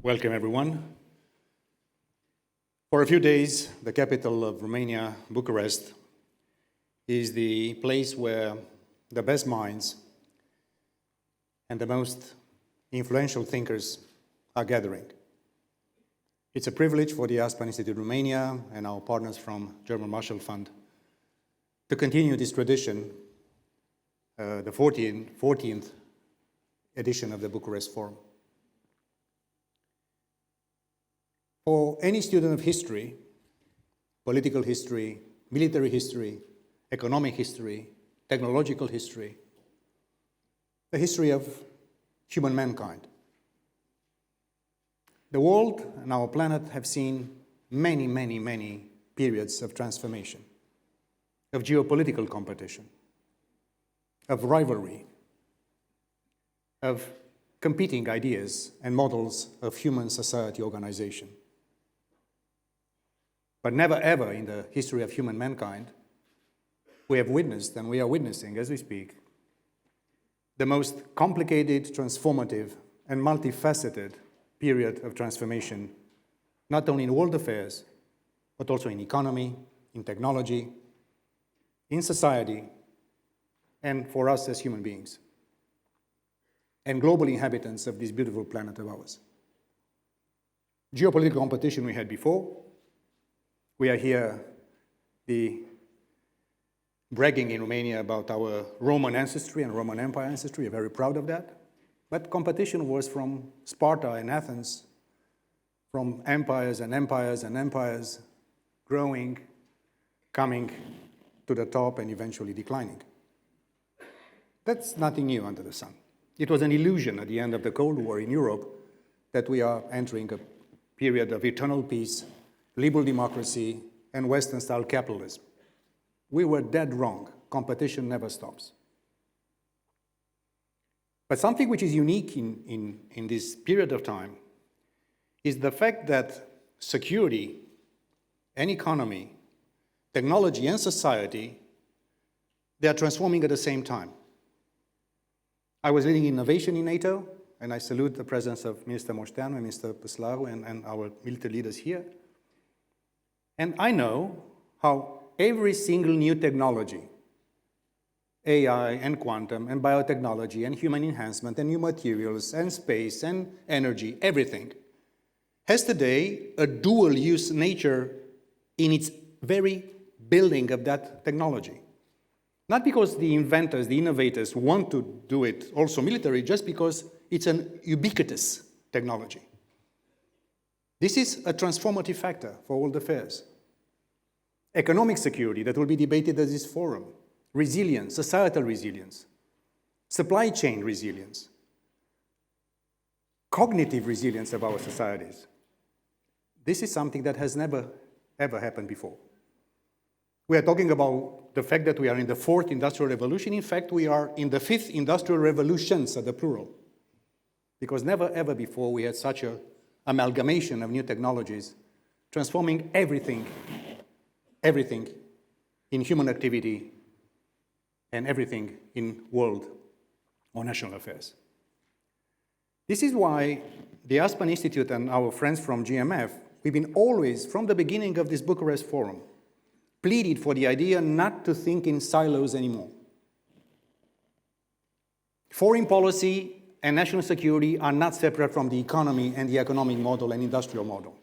Welcome, everyone. For a few days, the capital of Romania, Bucharest, is the place where the best minds and the most influential thinkers are gathering. It's a privilege for the Aspen Institute Romania and our partners from German Marshall Fund to continue this tradition, the 14th edition of the Bucharest Forum. For any student of history, political history, military history, economic history, technological history, the history of human mankind. The world and our planet have seen many periods of transformation, of geopolitical competition, of rivalry, of competing ideas and models of human society organization. But never ever in the history of human mankind, we have witnessed, and we are witnessing as we speak, the most complicated, transformative, and multifaceted period of transformation, not only in world affairs, but also in economy, in technology, in society, and for us as human beings, and global inhabitants of this beautiful planet of ours. Geopolitical competition we had before. We are here bragging in Romania about our Roman ancestry and Roman Empire ancestry. We're very proud of that. But competition was from Sparta and Athens, from empires and empires and empires, growing, coming to the top and eventually declining. That's nothing new under the sun. It was an illusion at the end of the Cold War in Europe that we are entering a period of eternal peace, liberal democracy, and Western-style capitalism. We were dead wrong. Competition never stops. But something which is unique in this period of time is the fact that security and economy, technology and society, they are transforming at the same time. I was leading innovation in NATO, and I salute the presence of Minister Moșteanu and Mr. Păslaru and our military leaders here. And I know how every single new technology, AI and quantum and biotechnology and human enhancement and new materials and space and energy, everything, has today a dual-use nature in its very building of that technology. Not because the inventors, the innovators want to do it also military, just because it's an ubiquitous technology. This is a transformative factor for world affairs. Economic security that will be debated at this forum, resilience, societal resilience, supply chain resilience, cognitive resilience of our societies. This is something that has never, ever happened before. We are talking about the fact that we are in the 4th industrial revolution. In fact, we are in the 5th industrial revolutions at the plural, because never, ever before we had such an amalgamation of new technologies transforming everything in human activity and everything in world or national affairs. This is why the Aspen Institute and our friends from GMF, we've been always, from the beginning of this Bucharest Forum, pleaded for the idea not to think in silos anymore. Foreign policy and national security are not separate from the economy and the economic model and industrial model.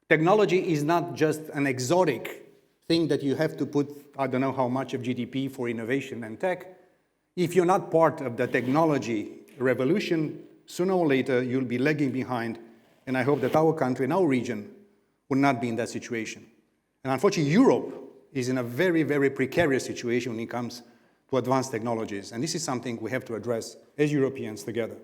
Technology is not just an exotic thing that you have to put, I don't know how much of GDP for innovation and tech. If you're not part of the technology revolution, sooner or later you'll be lagging behind, and I hope that our country and our region will not be in that situation. And unfortunately, Europe is in a very precarious situation when it comes to advanced technologies, and this is something we have to address as Europeans together.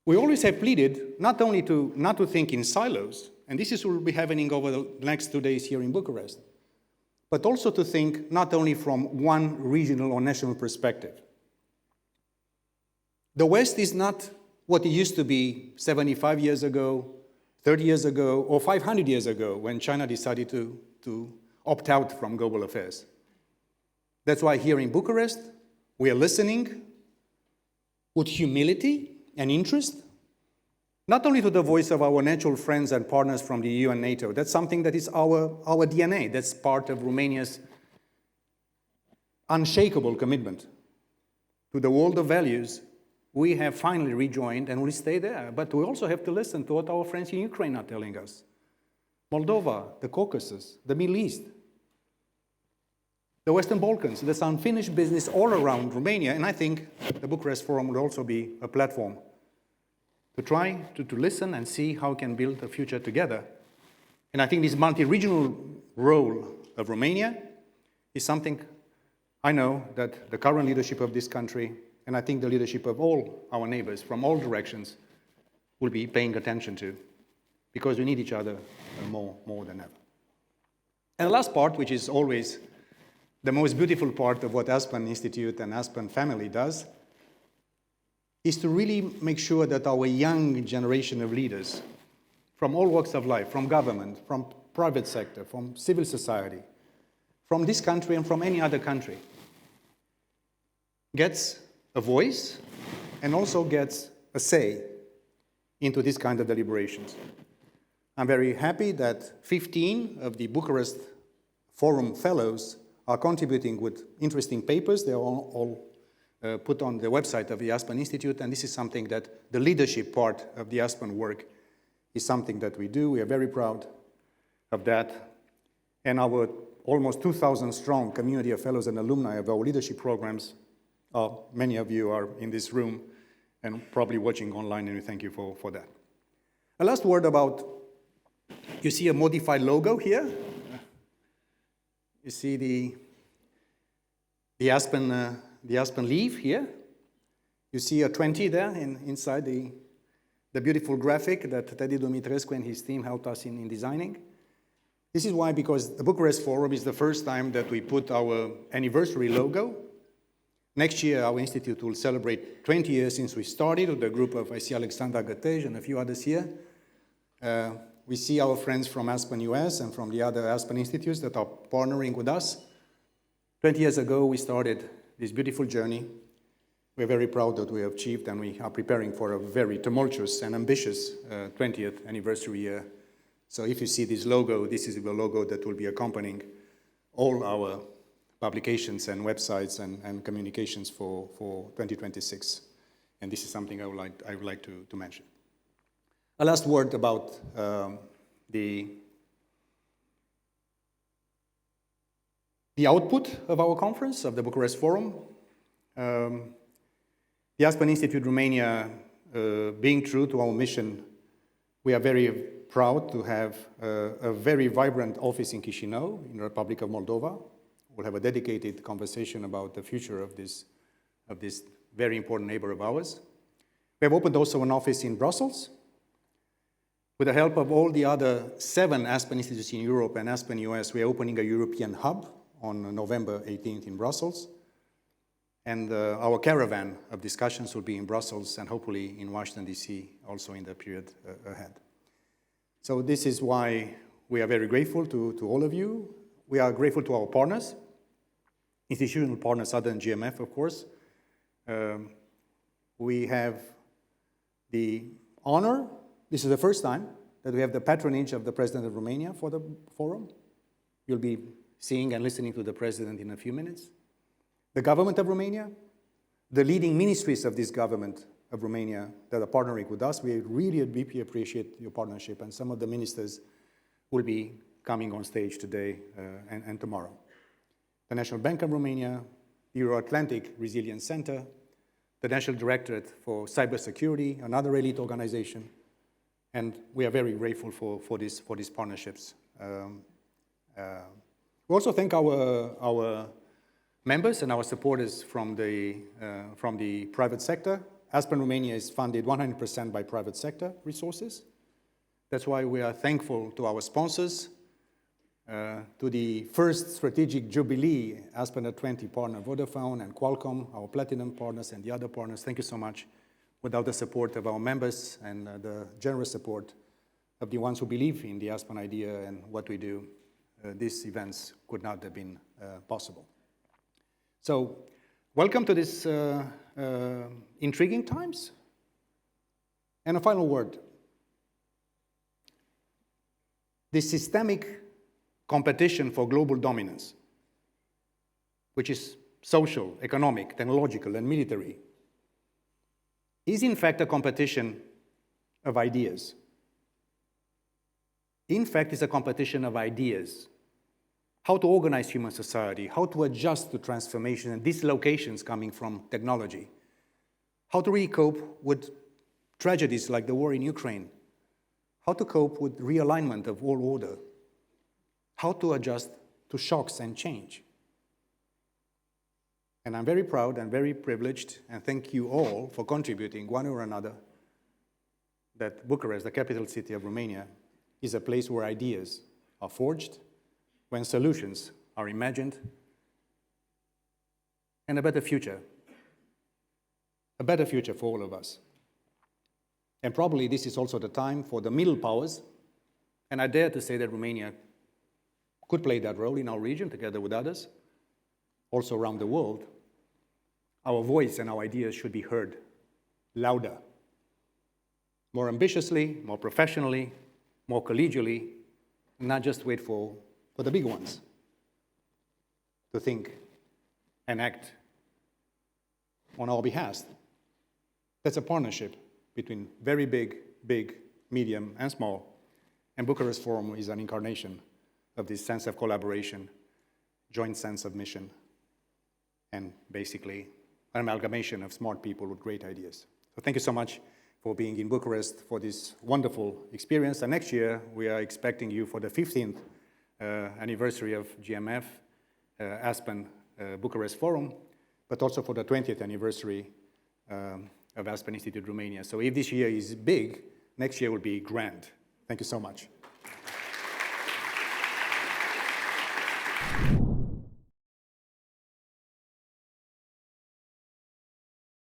We always have pleaded not only not to think in silos, and this is what will be happening over the next 2 days here in Bucharest, but also to think not only from one regional or national perspective. The West is not what it used to be 75 years ago, 30 years ago, or 500 years ago when China decided to opt out from global affairs. That's why here in Bucharest, we are listening with humility and interest not only to the voice of our natural friends and partners from the EU and NATO. That's something that is our DNA. That's part of Romania's unshakable commitment to the world of values. We have finally rejoined and we stay there. But we also have to listen to what our friends in Ukraine are telling us. Moldova, the Caucasus, the Middle East, the Western Balkans. There's unfinished business all around Romania, and I think the Bucharest Forum will also be a platform to try to listen and see how we can build a future together. And I think this multi-regional role of Romania is something I know that the current leadership of this country, and I think the leadership of all our neighbors from all directions, will be paying attention to, because we need each other more than ever. And the last part, which is always the most beautiful part of what Aspen Institute and Aspen family does, is to really make sure that our young generation of leaders from all walks of life, from government, from private sector, from civil society, from this country and from any other country, gets a voice and also gets a say into this kind of deliberations. I'm very happy that 15 of the Bucharest Forum Fellows are contributing with interesting papers. They are all put on the website of the Aspen Institute, and this is something that the leadership part of the Aspen work is something that we do. We are very proud of that. And our almost 2,000 strong community of fellows and alumni of our leadership programs, many of you are in this room and probably watching online, and we thank you for that. A last word about, you see a modified logo here. You see the Aspen leaf here. You see a 20 there inside the beautiful graphic that Teddy Dumitrescu and his team helped us in designing. This is why, because the Bucharest Forum is the first time that we put our anniversary logo. Next year, our institute will celebrate 20 years since we started with a group of, I see Alexandra Gătej and a few others here. We see our friends from Aspen US and from the other Aspen institutes that are partnering with us. 20 years ago, we started this beautiful journey. We're very proud that we have achieved, and we are preparing for a very tumultuous and ambitious 20th anniversary year. So if you see this logo, this is the logo that will be accompanying all our publications and websites and communications for 2026. And this is something I would like to mention. A last word about the output of our conference, of the Bucharest Forum. The Aspen Institute Romania, being true to our mission, we are very proud to have a very vibrant office in Chișinău, in the Republic of Moldova. We'll have a dedicated conversation about the future of this very important neighbor of ours. We have opened also an office in Brussels. With the help of all the other 7 Aspen Institutes in Europe and Aspen US, we are opening a European hub on November 18th in Brussels. And our caravan of discussions will be in Brussels and hopefully in Washington, D.C. also in the period ahead. So this is why we are very grateful to all of you. We are grateful to our partners, institutional partners other than GMF, of course. We have the honor, this is the first time that we have the patronage of the President of Romania for the forum. You'll be seeing and listening to the President in a few minutes. The government of Romania, the leading ministries of this government of Romania that are partnering with us, we really deeply appreciate your partnership, and some of the ministers will be coming on stage today and tomorrow. The National Bank of Romania, the Euro-Atlantic Resilience Center, the National Directorate for Cybersecurity, another elite organization, and we are very grateful for these partnerships. We also thank our members and our supporters from the private sector. Aspen Romania is funded 100% by private sector resources. That's why we are thankful to our sponsors, to the first strategic Jubilee Aspen at 20 partner Vodafone and Qualcomm, our platinum partners and the other partners. Thank you so much. Without the support of our members and the generous support of the ones who believe in the Aspen idea and what we do, these events could not have been possible. So, welcome to this intriguing times. And a final word. this systemic competition for global dominance, which is social, economic, technological, and military, is in fact a competition of ideas. In fact, it's a competition of ideas. How to organize human society, how to adjust to transformation and dislocations coming from technology, how to really cope with tragedies like the war in Ukraine, how to cope with realignment of world order, how to adjust to shocks and change. And I'm very proud and very privileged, and thank you all for contributing one way or another, that Bucharest, the capital city of Romania, is a place where ideas are forged, when solutions are imagined, and a better future for all of us. And probably this is also the time for the middle powers, and I dare to say that Romania could play that role in our region together with others, also around the world. Our voice and our ideas should be heard louder, more ambitiously, more professionally, more collegially, and not just wait for the big ones to think and act on our behalf. That's a partnership between very big, medium, and small, and Bucharest Forum is an incarnation of this sense of collaboration, joint sense of mission, and basically an amalgamation of smart people with great ideas. So thank you so much for being in Bucharest for this wonderful experience. And next year, we are expecting you for the 15th anniversary of GMF, Aspen Bucharest Forum, but also for the 20th anniversary of Aspen Institute Romania. So if this year is big, next year will be grand. Thank you so much.